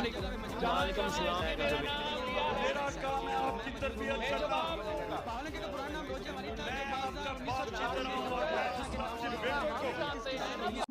वालेकुम सलाम। मेरा काम है आपकी तरबियत करना। मैं आपका बाप जितना हूं और मैं आपके बेटों को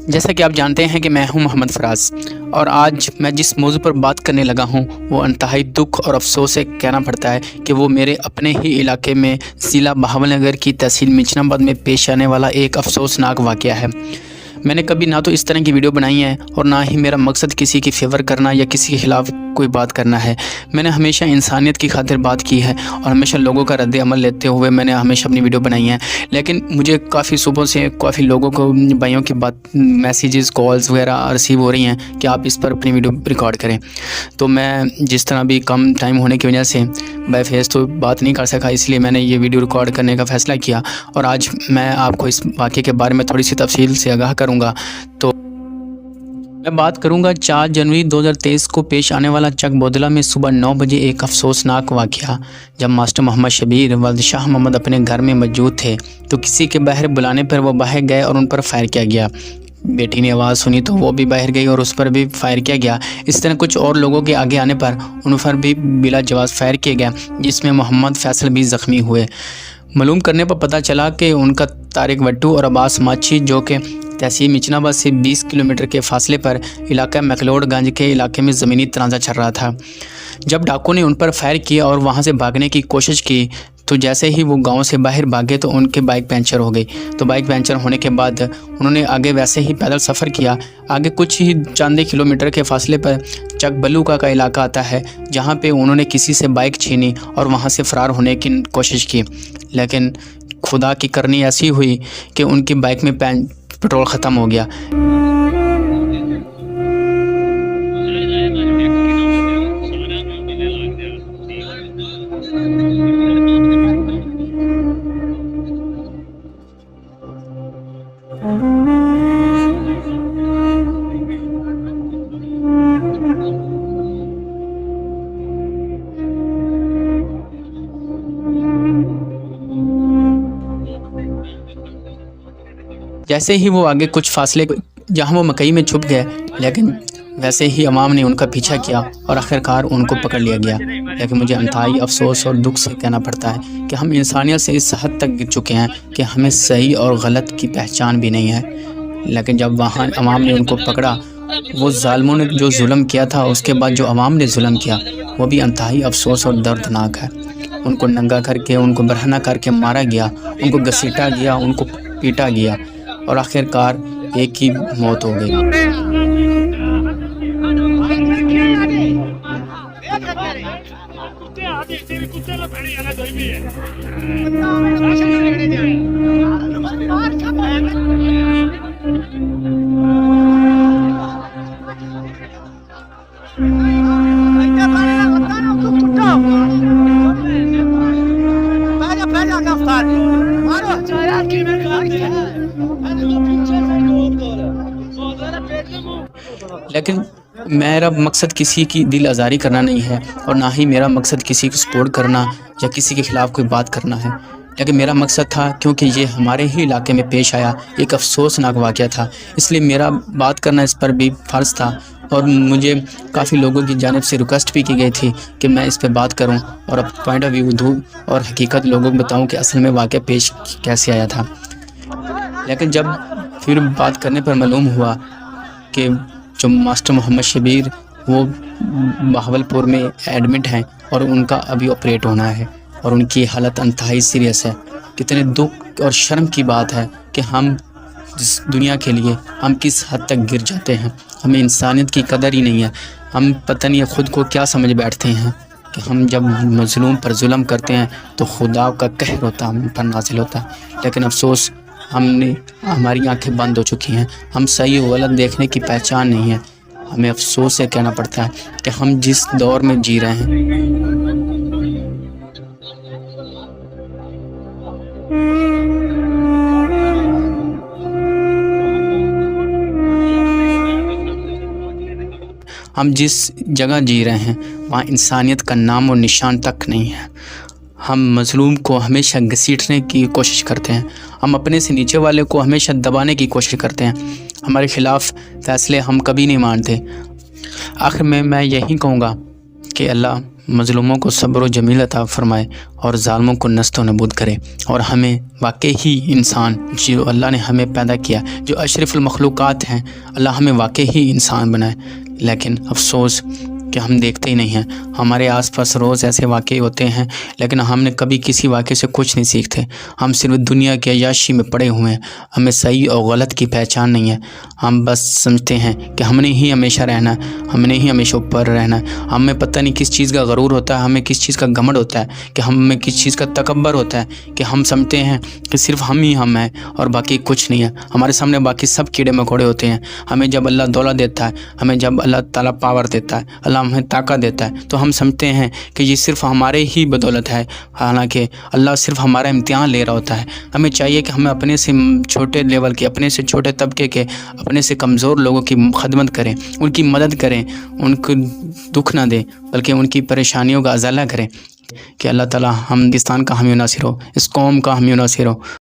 जैसा कि आप जानते हैं कि मैं हूं मोहम्मद फराज और आज मैं जिस मौजू पर बात करने लगा हूं वो इंतहाई दुख और अफसोस से कहना पड़ता है कि वो मेरे अपने ही इलाके में ज़िला बहावलनगर की तहसील मिचनाबाद में पेश आने वाला एक अफसोसनाक वाक़या है। मैंने कभी ना तो इस तरह की वीडियो बनाई है और ना ही मेरा मकसद किसी की फेवर करना या किसी के ख़िलाफ़ कोई बात करना है। मैंने हमेशा इंसानियत की खातिर बात की है और हमेशा लोगों का रद्द अमल लेते हुए मैंने हमेशा अपनी वीडियो बनाई है। लेकिन मुझे काफ़ी सुबह से काफ़ी लोगों को भाइयों की बात मैसेजेस कॉल्स वगैरह रिसीव हो रही हैं कि आप इस पर अपनी वीडियो रिकॉर्ड करें। तो मैं जिस तरह भी कम टाइम होने की वजह से बाय फेस तो बात नहीं कर सका, इसलिए मैंने ये वीडियो रिकॉर्ड करने का फ़ैसला किया और आज मैं आपको इस वाक़े के बारे में थोड़ी सी तफसील से आगाह करूँगा। तो मैं बात करूंगा 4 जनवरी 2023 को पेश आने वाला चक बोदला में सुबह 9 बजे एक अफसोसनाक वाक़या। जब मास्टर मोहम्मद शबीर वल्द शाह मोहम्मद अपने घर में मौजूद थे तो किसी के बाहर बुलाने पर वो बाहर गए और उन पर फायर किया गया। बेटी ने आवाज़ सुनी तो वो भी बाहर गई और उस पर भी फायर किया गया। इस तरह कुछ और लोगों के आगे आने पर उन पर भी बिला जवाब फायर किया गया, जिसमें मोहम्मद फैसल भी ज़ख्मी हुए। मालूम करने पर पता चला कि उनका तारिक वट्टू और अब्बास माछी जो कि तहसील मिचनाबाद से 20 किलोमीटर के फासले पर इलाका मैकलोडगंज के इलाके में ज़मीनी तनाज़ा चल रहा था। जब डाकू ने उन पर फायर किया और वहां से भागने की कोशिश की तो जैसे ही वो गांव से बाहर भागे तो उनके बाइक पंचर हो गई। तो बाइक पंचर होने के बाद उन्होंने आगे वैसे ही पैदल सफ़र किया। आगे कुछ ही चंद किलोमीटर के फासले पर चक बलूका का इलाका आता है, जहाँ पे उन्होंने किसी से बाइक छीनी और वहाँ से फ़रार होने की कोशिश की। लेकिन खुदा की करनी ऐसी हुई कि उनकी बाइक में पेट्रोल ख़त्म हो गया। जैसे ही वो आगे कुछ फासले जहाँ वो मकई में छुप गए, लेकिन वैसे ही अवाम ने उनका पीछा किया और आखिरकार उनको पकड़ लिया गया। लेकिन मुझे इंतहाई अफसोस और दुख से कहना पड़ता है कि हम इंसानियत से इस हद तक गिर चुके हैं कि हमें सही और गलत की पहचान भी नहीं है। लेकिन जब वहाँ अवाम ने उनको पकड़ा, वो ज़ालिमों ने जो जुल्म किया था उसके बाद जो अवाम ने जुल्म किया वो भी इंतहाई अफसोस और दर्दनाक है। उनको नंगा करके, उनको बरहना करके मारा गया, उनको घसीटा गया, उनको पीटा गया और आखिरकार एक ही मौत हो गई। लेकिन मेरा मकसद किसी की दिल आज़ारी करना नहीं है और ना ही मेरा मकसद किसी को सपोर्ट करना या किसी के ख़िलाफ़ कोई बात करना है। लेकिन मेरा मकसद था, क्योंकि ये हमारे ही इलाके में पेश आया एक अफसोसनाक वाक़या था, इसलिए मेरा बात करना इस पर भी फ़र्ज़ था। और मुझे काफ़ी लोगों की जानिब से रिक्वेस्ट भी की गई थी कि मैं इस पर बात करूं और अब पॉइंट ऑफ व्यू दूँ और हकीकत लोगों को बताऊं कि असल में वाक़या पेश कैसे आया था। लेकिन जब फिर बात करने पर मालूम हुआ कि जो मास्टर मोहम्मद शबीर वो बहावलपुर में एडमिट हैं और उनका अभी ऑपरेट होना है और उनकी हालत इंतहाई सीरियस है। कितने दुख और शर्म की बात है कि हम जिस दुनिया के लिए हम किस हद तक गिर जाते हैं, हमें इंसानियत की कदर ही नहीं है। हम पता नहीं ख़ुद को क्या समझ बैठते हैं कि हम जब मज़लूम पर जुल्म करते हैं तो खुदा का कहर होता हम पर नाज़िल होता है। लेकिन अफसोस हमारी आंखें बंद हो चुकी हैं, हम सही और गलत देखने की पहचान नहीं है। हमें अफसोस से कहना पड़ता है कि हम जिस दौर में जी रहे हैं हम जिस जगह जी रहे हैं वहाँ इंसानियत का नाम और निशान तक नहीं है। हम मज़लूम को हमेशा घसीटने की कोशिश करते हैं, हम अपने से नीचे वाले को हमेशा दबाने की कोशिश करते हैं, हमारे ख़िलाफ़ फ़ैसले हम कभी नहीं मानते। आखिर में मैं यही कहूँगा कि अल्लाह मज़लूमों को सब्र व जमील अता फ़रमाए और ज़ालिमों को नस्तो नबूद करे, और हमें वाकई ही इंसान जो अल्लाह ने हमें पैदा किया, जो अशरफुल मखलूक़ात हैं, अल्लाह हमें वाकई ही इंसान बनाए। लेकिन अफसोस कि हम देखते ही नहीं हैं। हमारे आसपास रोज़ ऐसे वाक़े होते हैं, लेकिन हमने कभी किसी वाक़े से कुछ नहीं सीखते। हम सिर्फ दुनिया की अय्याशी में पड़े हुए हैं, हमें सही और गलत की पहचान नहीं है। हम बस समझते हैं कि हमने ही हमेशा रहना है, हमने ही हमेशा ऊपर रहना है। हमें पता नहीं किस चीज़ का गरूर होता है, हमें किस चीज़ का घमंड होता है, कि हमें किस चीज़ का तकब्बर होता है, कि हम समझते हैं कि सिर्फ हम ही हम हैं और बाकी कुछ नहीं है। हमारे सामने बाकी सब कीड़े मकोड़े होते हैं। हमें जब अल्लाह दौलत देता है, हमें जब अल्लाह ताला पावर देता है, अल्लाह हमें ताकत देता है, तो हम समझते हैं कि ये सिर्फ हमारे ही बदौलत है। हालांकि अल्लाह सिर्फ हमारा इम्तिहान ले रहा होता है। हमें चाहिए कि हम अपने से छोटे लेवल के, अपने से छोटे तबके के, अपने से कमज़ोर लोगों की खिदमत करें, उनकी मदद करें, उनको दुख ना दें, बल्कि उनकी परेशानियों का अज़ाला करें। कि अल्लाह ताला हम हिंदुस्तान का हामी नासिर हो, इस कौम का हामी नासिर हो।